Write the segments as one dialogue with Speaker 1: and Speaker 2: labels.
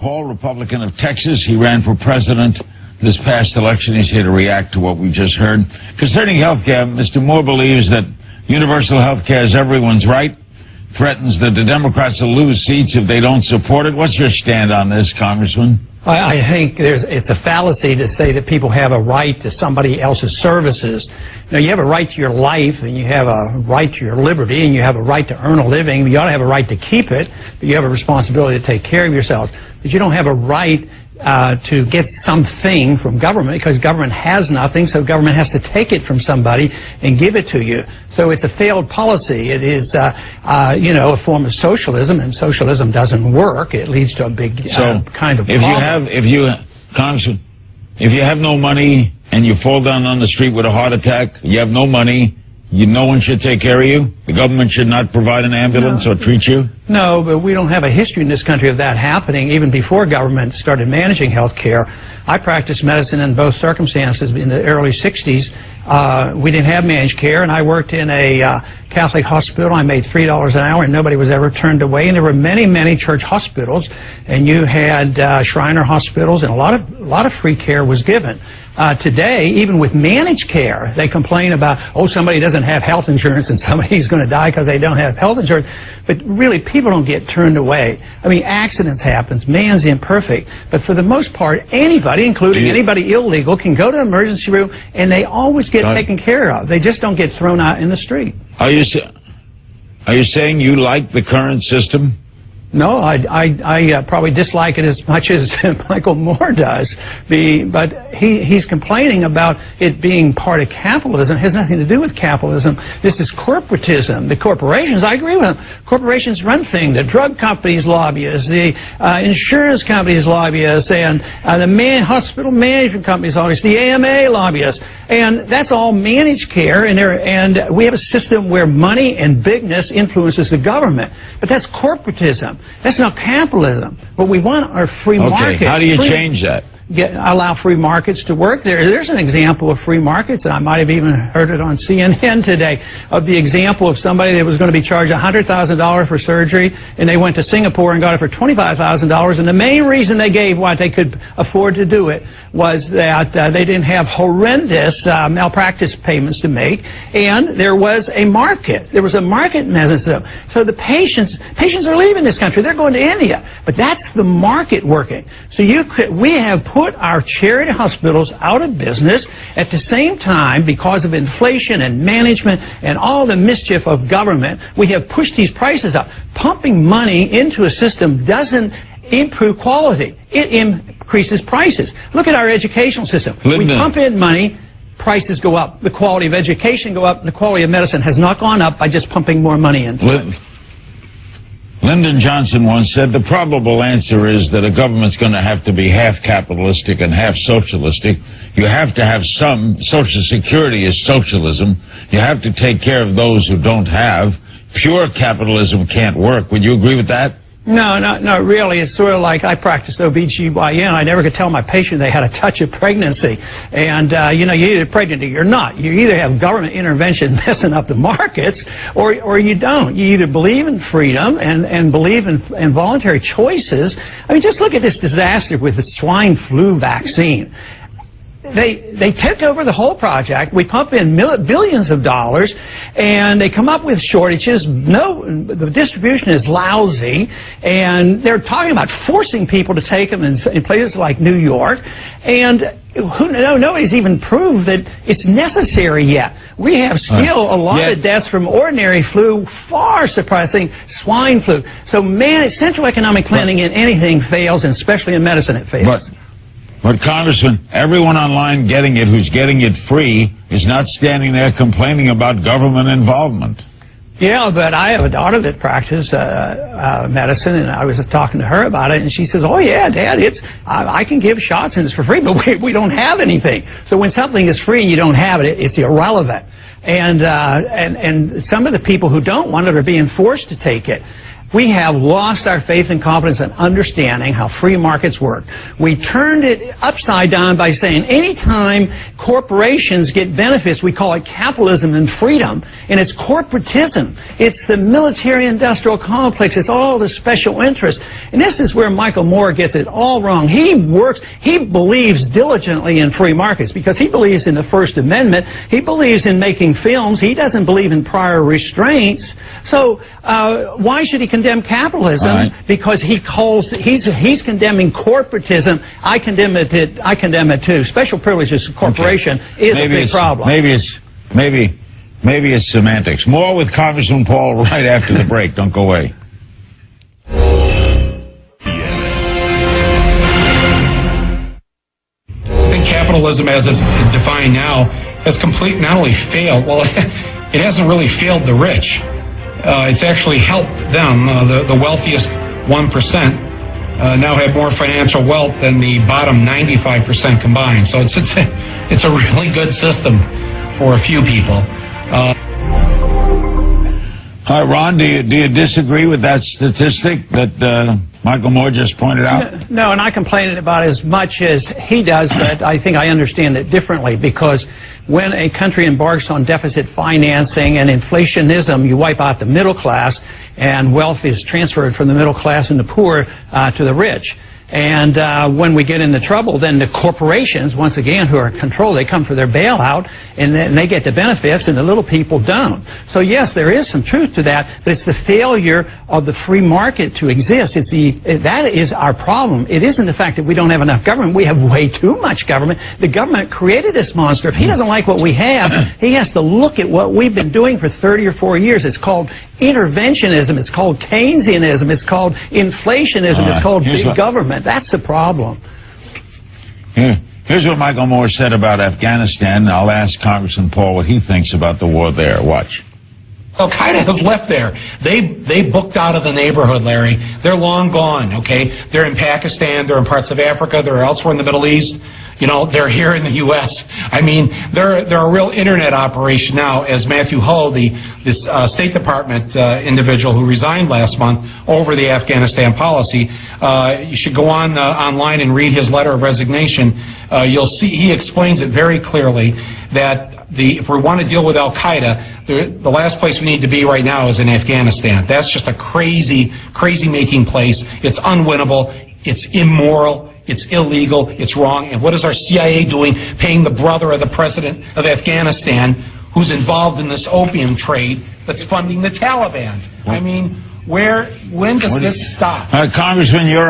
Speaker 1: Paul, Republican of Texas. He ran for president this past election. He's here to react to what we just heard. Concerning health care, Mr. Moore believes that universal health care is everyone's right, threatens that the Democrats will lose seats if they don't support it. What's your stand on this, Congressman?
Speaker 2: I think it's a fallacy to say that people have a right to somebody else's services. You know, you have a right to your life, and you have a right to your liberty, and you have a right to earn a living. You ought to have a right to keep it, but you have a responsibility to take care of yourselves. But you don't have a right to get something from government, because government has nothing, so government has to take it from somebody and give it to you. So it's a failed policy. It is, you know, a form of socialism, and socialism doesn't work. It leads to a big kind of problem.
Speaker 1: Congressman, if you have no money and you fall down on the street with a heart attack, you have no money, no one should take care of you? The government should not provide an ambulance or treat you?
Speaker 2: No, but we don't have a history in this country of that happening, even before government started managing health care. I practiced medicine in both circumstances. In the early 60s, we didn't have managed care, and I worked in a Catholic hospital. I made $3 an hour, and nobody was ever turned away. And there were many, many church hospitals, and you had Shriner hospitals, and a lot of free care was given. Today, even with managed care, they complain about, oh, somebody doesn't have health insurance and somebody's going to die because they don't have health insurance. But really, people don't get turned away. I mean, accidents happen. Man's imperfect. But for the most part, anybody, including anybody illegal, can go to the emergency room and they always get taken care of. They just don't get thrown out in the street.
Speaker 1: Are you saying you like the current system?
Speaker 2: No, I probably dislike it as much as Michael Moore does. But he's complaining about it being part of capitalism. It has nothing to do with capitalism. This is corporatism. The corporations, I agree with them. Corporations run things. The drug companies lobby us. The insurance companies lobby us. And the hospital management companies lobby us. The AMA lobby us. And that's all managed care. And we have a system where money and bigness influences the government. But that's corporatism. That's not capitalism. What we want are free markets.
Speaker 1: How do you change that?
Speaker 2: Allow free markets to work. There's an example of free markets, and I might have even heard it on CNN today, of the example of somebody that was going to be charged $100,000 for surgery, and they went to Singapore and got it for $25,000, and the main reason they gave why they could afford to do it was that they didn't have horrendous malpractice payments to make, and there was a market. There was a market mechanism. So the patients are leaving this country. They're going to India. But that's the market working. So we have put our charity hospitals out of business. At the same time, because of inflation and management and all the mischief of government, we have pushed these prices up. Pumping money into a system doesn't improve quality. It increases prices. Look at our educational system. We pump in money, prices go up. The quality of education go up, and the quality of medicine has not gone up by just pumping more money into it.
Speaker 1: Lyndon Johnson once said the probable answer is that a government's going to have to be half capitalistic and half socialistic. You have to have some. Social Security is socialism. You have to take care of those who don't have. Pure capitalism can't work. Would you agree with that?
Speaker 2: No, not really. It's sort of like I practiced OBGYN. I never could tell my patient they had a touch of pregnancy. And, you know, you're either pregnant or you're not. You either have government intervention messing up the markets or you don't. You either believe in freedom and believe in voluntary choices. I mean, just look at this disaster with the swine flu vaccine. They took over the whole project. We pump in billions of dollars, and they come up with shortages. The distribution is lousy, and they're talking about forcing people to take them in places like New York. And nobody's even proved that it's necessary yet. We have still a lot of deaths from ordinary flu, far surpassing swine flu. So, central economic planning in anything fails, and especially in medicine it fails.
Speaker 1: But, Congressman, everyone online getting it who's getting it free is not standing there complaining about government involvement.
Speaker 2: Yeah, but I have a daughter that practices medicine, and I was talking to her about it, and she says, oh, yeah, Dad, I can give shots, and it's for free, but we don't have anything. So when something is free and you don't have it, it's irrelevant. And some of the people who don't want it are being forced to take it. We have lost our faith and confidence in understanding how free markets work. We turned it upside down by saying anytime corporations get benefits, we call it capitalism and freedom. And it's corporatism. It's the military-industrial complex. It's all the special interests. And this is where Michael Moore gets it all wrong. He believes diligently in free markets because he believes in the First Amendment. He believes in making films. He doesn't believe in prior restraints. So why should he condemn capitalism?
Speaker 1: Right.
Speaker 2: Because he's condemning corporatism. I condemn it too. Special privileges of corporation is a big problem.
Speaker 1: Maybe it's semantics. More with Congressman Paul right after the break. Don't go away.
Speaker 3: I think capitalism, as it's defined now, has not only failed. Well, it hasn't really failed the rich. It's actually helped them. The wealthiest 1% now have more financial wealth than the bottom 95% combined. So it's a really good system for a few people.
Speaker 1: All right, Ron, do you disagree with that statistic that Michael Moore just pointed out?
Speaker 2: No, and I complain about it as much as he does, but I think I understand it differently because when a country embarks on deficit financing and inflationism, you wipe out the middle class and wealth is transferred from the middle class and the poor to the rich. And when we get into trouble, then the corporations, once again, who are in control, they come for their bailout, and then they get the benefits, and the little people don't. So yes, there is some truth to that, but it's the failure of the free market to exist. That is our problem. It isn't the fact that we don't have enough government. We have way too much government. The government created this monster. If he doesn't like what we have, he has to look at what we've been doing for 30 or 40 years. It's called interventionism. It's called Keynesianism. It's called inflationism. It's called big government. That's the problem.
Speaker 1: Here's what Michael Moore said about Afghanistan. I'll ask Congressman Paul what he thinks about the war there. Watch.
Speaker 3: Al-Qaeda has left there. They booked out of the neighborhood, Larry. They're long gone, okay? They're in Pakistan. They're in parts of Africa. They're elsewhere in the Middle East. You know, they're here in the U.S. I mean, they're a real internet operation now, as Matthew Hull, this State Department individual who resigned last month over the Afghanistan policy. You should go online and read his letter of resignation. You'll see he explains it very clearly that if we want to deal with Al-Qaeda, the last place we need to be right now is in Afghanistan. That's just a crazy-making place. It's unwinnable. It's immoral. It's illegal. It's wrong. And what is our CIA doing, paying the brother of the president of Afghanistan, who's involved in this opium trade that's funding the Taliban? I mean, when does this stop?
Speaker 1: Congressman, you're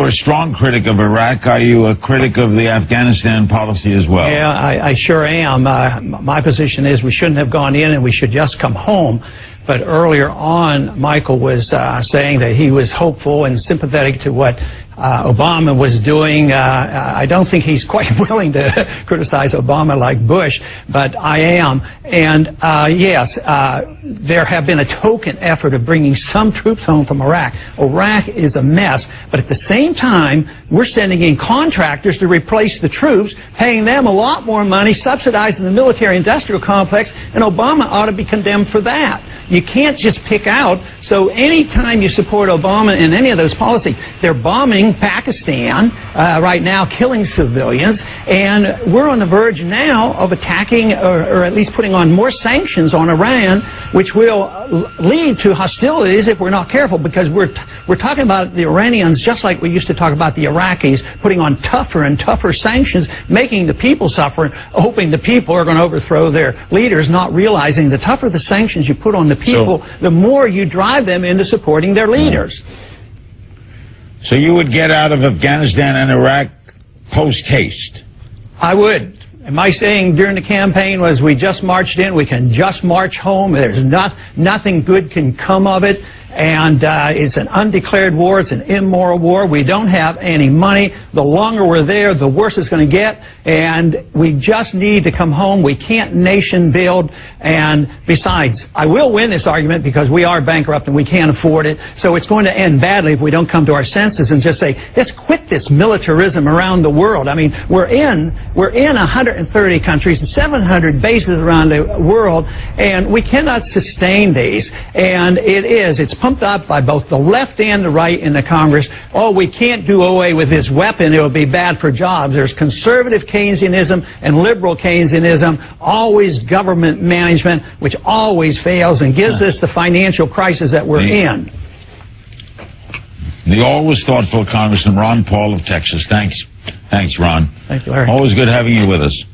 Speaker 1: a strong critic of Iraq. Are you a critic of the Afghanistan policy as well?
Speaker 2: Yeah, I sure am. My position is we shouldn't have gone in and we should just come home. But earlier on, Michael was saying that he was hopeful and sympathetic to what Obama was doing. I don't think he's quite willing to criticize Obama like Bush, but I am. And yes, there have been a token effort of bringing some troops home from Iraq. Iraq is a mess, but at the same time, we're sending in contractors to replace the troops, paying them a lot more money, subsidizing the military-industrial complex, and Obama ought to be condemned for that. You can't just pick out. So anytime you support Obama in any of those policies, they're bombing Pakistan right now, killing civilians, and we're on the verge now of attacking or at least putting on more sanctions on Iran, which will lead to hostilities if we're not careful, because we're talking about the Iranians just like we used to talk about the Iraqis, putting on tougher and tougher sanctions, making the people suffer, hoping the people are going to overthrow their leaders, not realizing the tougher the sanctions you put on the people, the more you drive them into supporting their leaders.
Speaker 1: So you would get out of Afghanistan and Iraq post-haste? I
Speaker 2: would. And my saying during the campaign was, we just marched in, we can just march home, there's nothing good can come of it. And it's an undeclared war. It's an immoral war. We don't have any money. The longer we're there, the worse it's going to get. And we just need to come home. We can't nation build. And besides, I will win this argument because we are bankrupt and we can't afford it. So it's going to end badly if we don't come to our senses and just say, let's quit this militarism around the world. I mean, we're in 130 countries and 700 bases around the world, and we cannot sustain these. And it's pumped up by both the left and the right in the Congress. Oh, we can't do away with this weapon. It will be bad for jobs. There's conservative Keynesianism and liberal Keynesianism, always government management, which always fails and gives us the financial crisis that we're in.
Speaker 1: The always thoughtful Congressman Ron Paul of Texas. Thanks. Thanks, Ron.
Speaker 2: Thank you, Larry.
Speaker 1: Always good having you with us.